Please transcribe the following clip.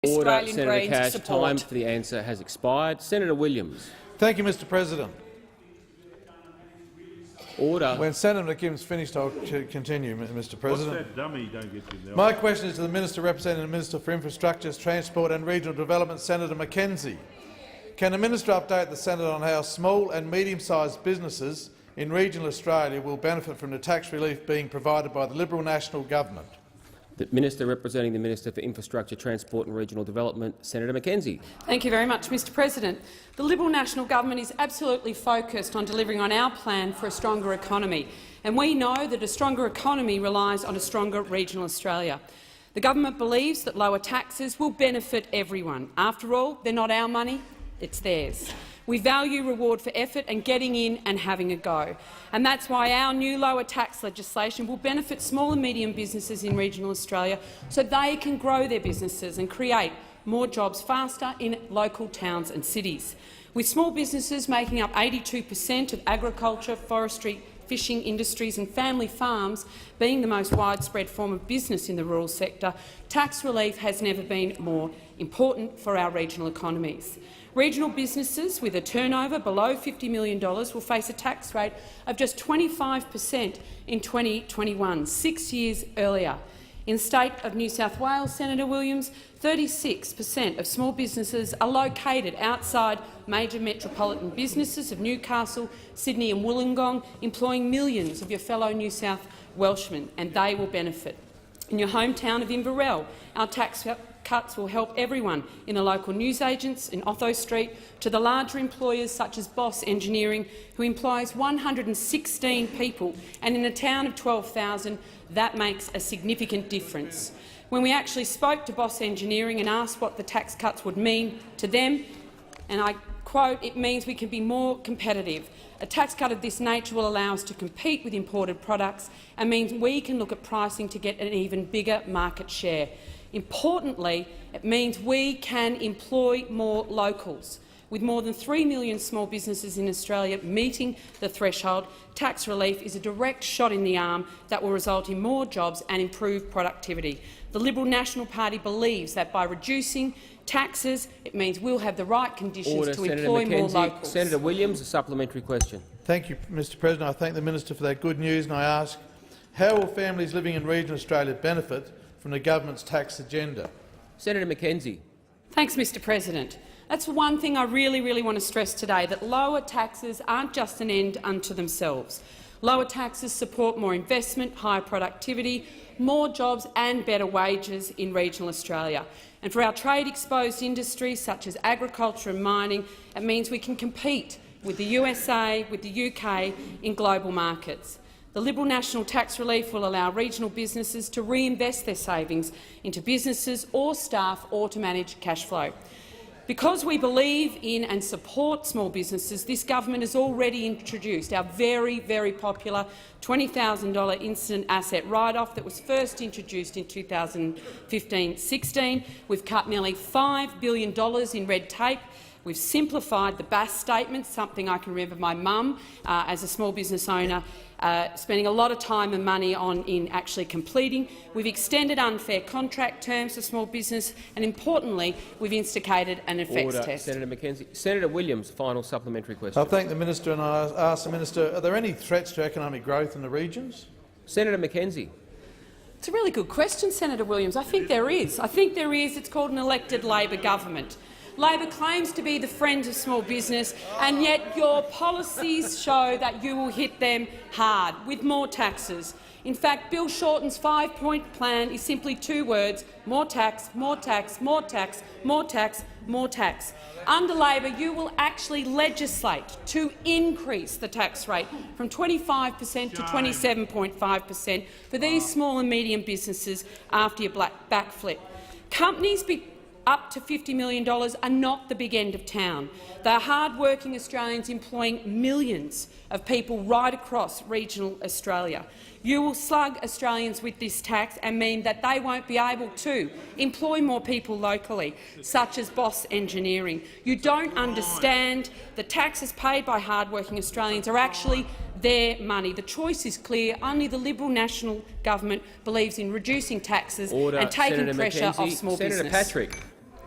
Order, Australian Senator Greens Cash. support. Time for the answer has expired. Senator Williams. Thank you, Mr President. Order. When Senator McKim's finished, I'll continue, Mr President. What's that dummy you don't get to now? My question is to the Minister representing the Minister for Infrastructure, Transport and Regional Development, Senator Mackenzie. Can the Minister update the Senate on how small and medium-sized businesses in regional Australia will benefit from the tax relief being provided by the Liberal National Government? The Minister representing the Minister for Infrastructure, Transport and Regional Development, Senator Mackenzie. Thank you very much, Mr President. The Liberal National Government is absolutely focused on delivering on our plan for a stronger economy, and we know that a stronger economy relies on a stronger regional Australia. The government believes that lower taxes will benefit everyone. After all, they're not our money, it's theirs. We value reward for effort and getting in and having a go. And that's why our new lower tax legislation will benefit small and medium businesses in regional Australia so they can grow their businesses and create more jobs faster in local towns and cities. With small businesses making up 82% of agriculture, forestry, fishing industries and family farms being the most widespread form of business in the rural sector, tax relief has never been more important for our regional economies. Regional businesses with a turnover below $50 million will face a tax rate of just 25% in 2021, 6 years earlier. In the state of New South Wales, Senator Williams, 36% of small businesses are located outside major metropolitan businesses of Newcastle, Sydney and Wollongong, employing millions of your fellow New South Welshmen, and they will benefit. In your hometown of Inverell, our tax cuts will help everyone, in the local newsagents in Otho Street to the larger employers such as Boss Engineering, who employs 116 people, and in a town of 12,000 that makes a significant difference. When we actually spoke to Boss Engineering and asked what the tax cuts would mean to them, and I quote, "It means we can be more competitive. A tax cut of this nature will allow us to compete with imported products and means we can look at pricing to get an even bigger market share. Importantly, it means we can employ more locals. With more than 3 million small businesses in Australia meeting the threshold, tax relief is a direct shot in the arm that will result in more jobs and improved productivity. The Liberal National Party believes that by reducing taxes, it means we'll have the right conditions to employ more locals." Senator Williams, a supplementary question. Thank you, Mr President. I thank the Minister for that good news, and I ask, how will families living in regional Australia benefit from the government's tax agenda? Senator Mackenzie. Thanks, Mr President. That's one thing I really want to stress today, that lower taxes aren't just an end unto themselves. Lower taxes support more investment, higher productivity, more jobs and better wages in regional Australia. And for our trade-exposed industries such as agriculture and mining, it means we can compete with the USA, with the UK in global markets. The Liberal National Tax Relief will allow regional businesses to reinvest their savings into businesses or staff or to manage cash flow. Because we believe in and support small businesses, this government has already introduced our very popular $20,000 instant asset write-off that was first introduced in 2015-16. We've cut nearly $5 billion in red tape. We've simplified the BAS statement, something I can remember my mum, as a small business owner, spending a lot of time and money on in actually completing. We've extended unfair contract terms for small business, and importantly, we've instigated an effects test. Senator Mackenzie. Senator Williams, final supplementary question. I thank the Minister, and I ask the Minister, are there any threats to economic growth in the regions? Senator Mackenzie. It's a really good question, Senator Williams. I think there is. It's called an elected Labor government. Labor claims to be the friend of small business, and yet your policies show that you will hit them hard with more taxes. In fact, Bill Shorten's 5-point plan is simply 2 words: more tax, more tax, more tax, more tax, more tax. Under Labor, you will actually legislate to increase the tax rate from 25% to 27.5% for these small and medium businesses after your backflip. Companies up to $50 million are not the big end of town. They are hard-working Australians employing millions of people right across regional Australia. You will slug Australians with this tax and mean that they won't be able to employ more people locally, such as Boss Engineering. You don't understand that taxes paid by hard-working Australians are actually their money. The choice is clear. Only the Liberal National Government believes in reducing taxes and taking pressure off small business. Senator Patrick.